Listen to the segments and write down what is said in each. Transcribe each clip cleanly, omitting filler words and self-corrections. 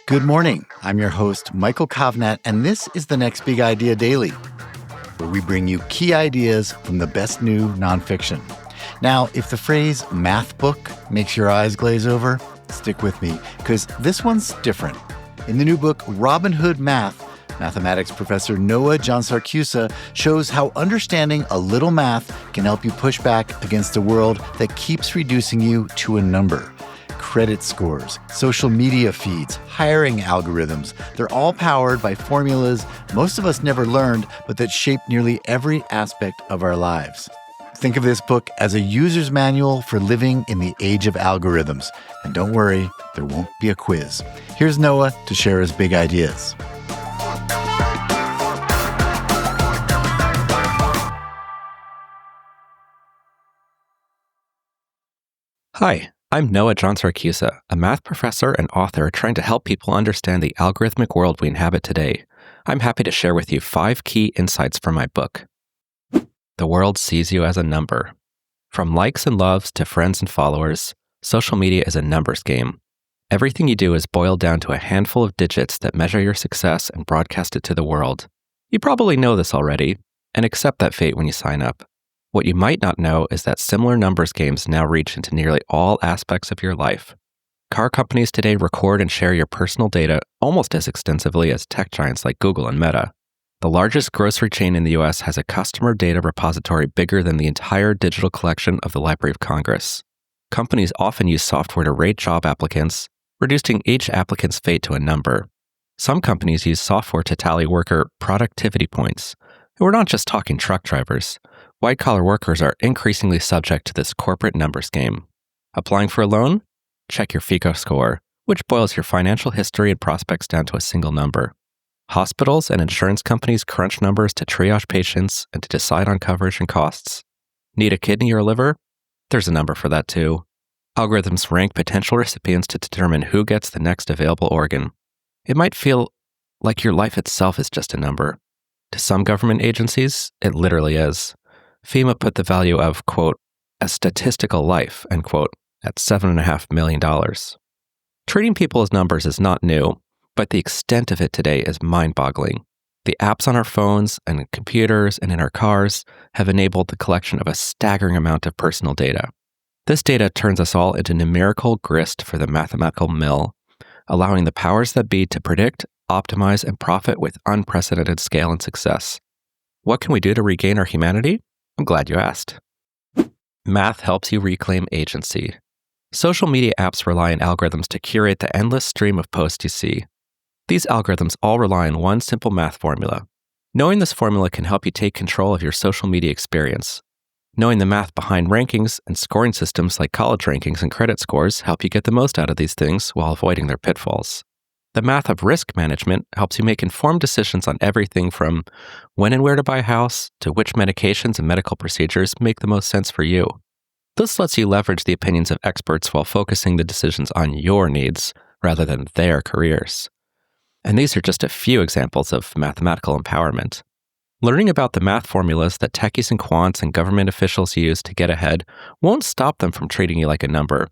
Good morning. I'm your host, Michael Kovnat, and this is the Next Big Idea Daily, where we bring you key ideas from the best new nonfiction. Now, if the phrase math book makes your eyes glaze over, stick with me, because this one's different. In the new book, Robin Hood Math, mathematics professor Noah John-Siracusa shows how understanding a little math can help you push back against a world that keeps reducing you to a number. Credit scores, social media feeds, hiring algorithms, they're all powered by formulas most of us never learned, but that shape nearly every aspect of our lives. Think of this book as a user's manual for living in the age of algorithms. And don't worry, there won't be a quiz. Here's Noah to share his big ideas. Hi, I'm Noah John-Siracusa, a math professor and author trying to help people understand the algorithmic world we inhabit today. I'm happy to share with you 5 key insights from my book. The world sees you as a number. From likes and loves to friends and followers, social media is a numbers game. Everything you do is boiled down to a handful of digits that measure your success and broadcast it to the world. You probably know this already, and accept that fate when you sign up. What you might not know is that similar numbers games now reach into nearly all aspects of your life. Car companies today record and share your personal data almost as extensively as tech giants like Google and Meta. The largest grocery chain in the US has a customer data repository bigger than the entire digital collection of the Library of Congress. Companies often use software to rate job applicants, reducing each applicant's fate to a number. Some companies use software to tally worker productivity points. And we're not just talking truck drivers. White-collar workers are increasingly subject to this corporate numbers game. Applying for a loan? Check your FICO score, which boils your financial history and prospects down to a single number. Hospitals and insurance companies crunch numbers to triage patients and to decide on coverage and costs. Need a kidney or liver? There's a number for that too. Algorithms rank potential recipients to determine who gets the next available organ. It might feel like your life itself is just a number. To some government agencies, it literally is. FEMA put the value of, quote, a statistical life, end quote, at $7.5 million. Treating people as numbers is not new, but the extent of it today is mind-boggling. The apps on our phones and computers and in our cars have enabled the collection of a staggering amount of personal data. This data turns us all into numerical grist for the mathematical mill, allowing the powers that be to predict, optimize, and profit with unprecedented scale and success. What can we do to regain our humanity? I'm glad you asked. Math helps you reclaim agency. Social media apps rely on algorithms to curate the endless stream of posts you see. These algorithms all rely on one simple math formula. Knowing this formula can help you take control of your social media experience. Knowing the math behind rankings and scoring systems like college rankings and credit scores help you get the most out of these things while avoiding their pitfalls. The math of risk management helps you make informed decisions on everything from when and where to buy a house to which medications and medical procedures make the most sense for you. This lets you leverage the opinions of experts while focusing the decisions on your needs rather than their careers. And these are just a few examples of mathematical empowerment. Learning about the math formulas that techies and quants and government officials use to get ahead won't stop them from treating you like a number,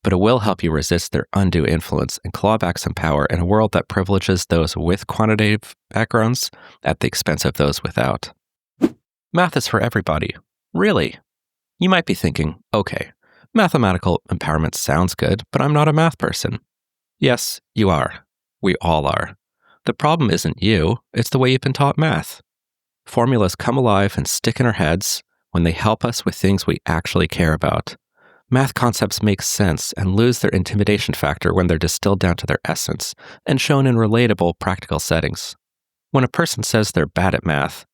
but it will help you resist their undue influence and claw back some power in a world that privileges those with quantitative backgrounds at the expense of those without. Math is for everybody. Really? You might be thinking, okay, mathematical empowerment sounds good, but I'm not a math person. Yes, you are. We all are. The problem isn't you, it's the way you've been taught math. Formulas come alive and stick in our heads when they help us with things we actually care about. Math concepts make sense and lose their intimidation factor when they're distilled down to their essence and shown in relatable, practical settings. When a person says they're bad at math,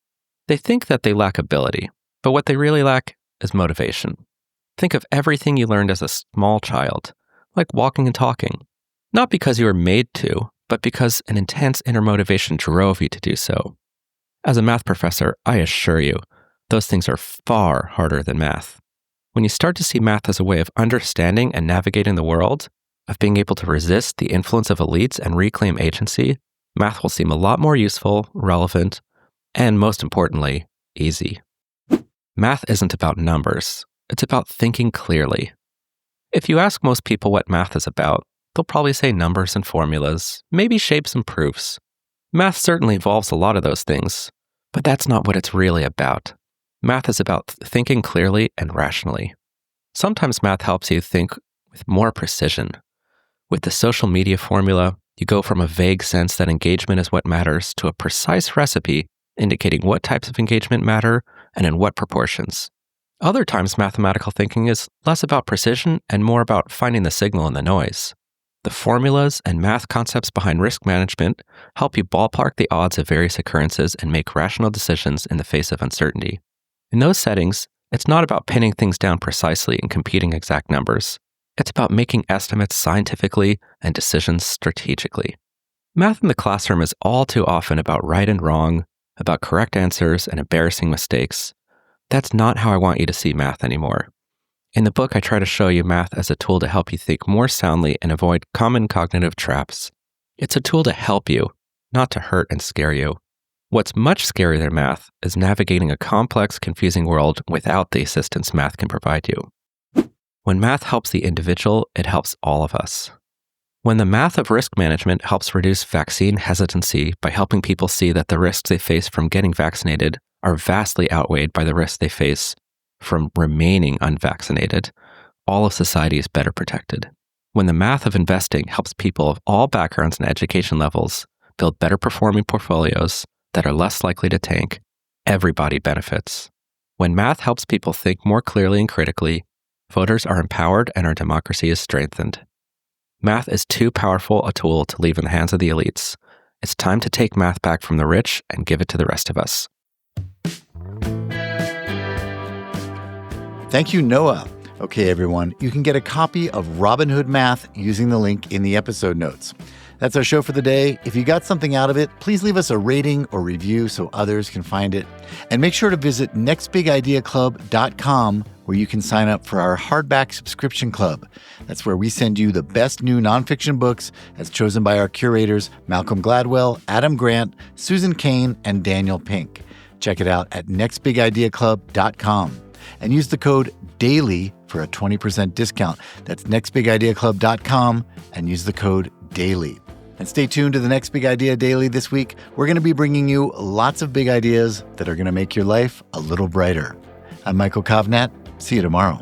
they think that they lack ability, but what they really lack is motivation. Think of everything you learned as a small child, like walking and talking, not because you were made to, but because an intense inner motivation drove you to do so. As a math professor, I assure you, those things are far harder than math. When you start to see math as a way of understanding and navigating the world, of being able to resist the influence of elites and reclaim agency, math will seem a lot more useful, relevant, and most importantly, easy. Math isn't about numbers. It's about thinking clearly. If you ask most people what math is about, They'll probably say numbers and formulas, maybe shapes and proofs. Math certainly involves a lot of those things, but that's not what it's really about. Math is about thinking clearly and rationally. Sometimes math helps you think with more precision. With the social media formula, you go from a vague sense that engagement is what matters to a precise recipe indicating what types of engagement matter and in what proportions. Other times, mathematical thinking is less about precision and more about finding the signal in the noise. The formulas and math concepts behind risk management help you ballpark the odds of various occurrences and make rational decisions in the face of uncertainty. In those settings, it's not about pinning things down precisely and computing exact numbers. It's about making estimates scientifically and decisions strategically. Math in the classroom is all too often about right and wrong, about correct answers and embarrassing mistakes. That's not how I want you to see math anymore. In the book, I try to show you math as a tool to help you think more soundly and avoid common cognitive traps. It's a tool to help you, not to hurt and scare you. What's much scarier than math is navigating a complex, confusing world without the assistance math can provide you. When math helps the individual, it helps all of us. When the math of risk management helps reduce vaccine hesitancy by helping people see that the risks they face from getting vaccinated are vastly outweighed by the risks they face from remaining unvaccinated, all of society is better protected. When the math of investing helps people of all backgrounds and education levels build better performing portfolios that are less likely to tank, everybody benefits. When math helps people think more clearly and critically, voters are empowered and our democracy is strengthened. Math is too powerful a tool to leave in the hands of the elites. It's time to take math back from the rich and give it to the rest of us. Thank you, Noah. Okay, everyone, you can get a copy of Robinhood Math using the link in the episode notes. That's our show for the day. If you got something out of it, please leave us a rating or review so others can find it. And make sure to visit nextbigideaclub.com where you can sign up for our hardback subscription club. That's where we send you the best new nonfiction books as chosen by our curators, Malcolm Gladwell, Adam Grant, Susan Cain, and Daniel Pink. Check it out at nextbigideaclub.com. And use the code DAILY for a 20% discount. That's nextbigideaclub.com and use the code DAILY. And stay tuned to the Next Big Idea Daily this week. We're going to be bringing you lots of big ideas that are going to make your life a little brighter. I'm Michael Kovnat. See you tomorrow.